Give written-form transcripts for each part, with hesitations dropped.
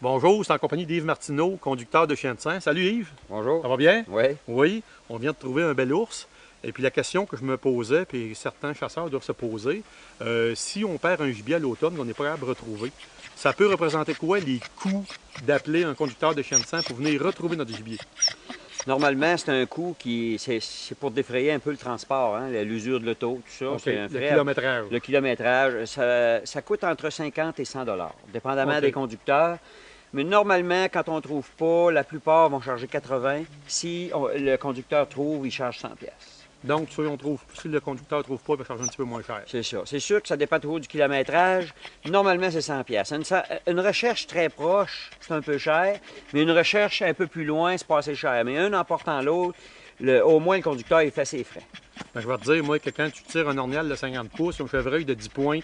Bonjour, c'est en compagnie d'Yves Martineau, conducteur de chien de sang. Salut Yves. Bonjour. Ça va bien? Oui. Oui, on vient de trouver un bel ours. Et puis la question que je me posais, puis certains chasseurs doivent se poser, si on perd un gibier à l'automne qu'on n'est pas capable de retrouver, ça peut représenter quoi les coûts d'appeler un conducteur de chien de sang pour venir retrouver notre gibier? Normalement, c'est un coût qui c'est pour défrayer un peu le transport, hein, l'usure de l'auto, tout ça. OK, C'est un le frais. kilométrage. Le kilométrage, ça coûte entre 50 et 100 dépendamment OK. des conducteurs. Mais normalement, quand on ne trouve pas, la plupart vont charger 80. Si le conducteur trouve, il charge 100 pièces. Donc, si le conducteur ne trouve pas, il va charger un petit peu moins cher. C'est ça. C'est sûr que ça dépend toujours du kilométrage. Normalement, c'est 100 pièces. Une recherche très proche, c'est un peu cher, mais une recherche un peu plus loin, c'est pas assez cher. Mais un en portant l'autre, au moins le conducteur, il fait ses frais. Ben, je vais te dire, moi, que quand tu tires un ornial de 50 pouces, un chevreuil de 10 pointes,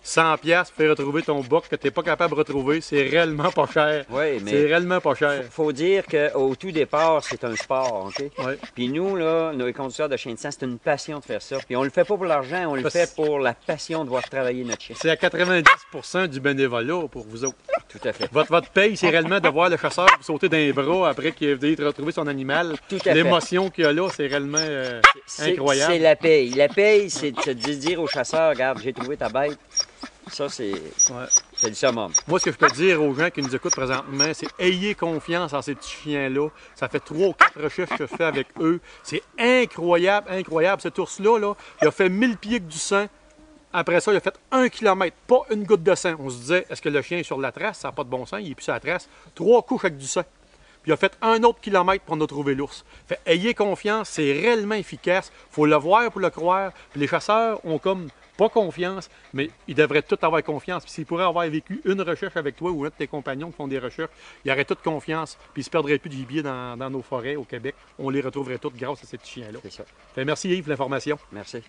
100 pièces pour faire retrouver ton boc que tu n'es pas capable de retrouver, c'est réellement pas cher. Oui, mais c'est réellement pas cher. faut dire qu'au tout départ, c'est un sport, OK? Ouais. Puis nous, là, nos conducteurs de chiens de sang, c'est une passion de faire ça. Puis on le fait pas pour l'argent, on le fait pour la passion de voir travailler notre chien. C'est à 90% du bénévolat pour vous autres. Tout à fait. Votre paye, c'est réellement de voir le chasseur sauter d'un bras après qu'il ait retrouvé son animal. Tout à fait. L'émotion qu'il y a là, c'est réellement incroyable. C'est la paye. La paye, c'est de dire au chasseur, regarde, j'ai trouvé ta bête. Ça, c'est le summum. Moi, ce que je peux dire aux gens qui nous écoutent présentement, c'est ayez confiance en ces petits chiens-là. Ça fait 3 ou 4 recherches que je fais avec eux. C'est incroyable, incroyable. Cet ours-là, il a fait 1000 pieds que du sang. Après ça, il a fait 1 kilomètre, pas une goutte de sang. On se disait, est-ce que le chien est sur la trace? Ça n'a pas de bon sens, il est plus sur la trace. 3 couches avec du sang. Puis il a fait un autre kilomètre pour nous trouver l'ours. Fait, ayez confiance, c'est réellement efficace. Il faut le voir pour le croire. Puis les chasseurs ont comme pas confiance, mais ils devraient tous avoir confiance. Puis s'ils pourraient avoir vécu une recherche avec toi ou un de tes compagnons qui font des recherches, ils auraient toute confiance. Puis ils se perdraient plus de gibier dans nos forêts au Québec. On les retrouverait tous grâce à ces petits chiens-là. C'est ça. Fait, merci Yves pour l'information. Merci.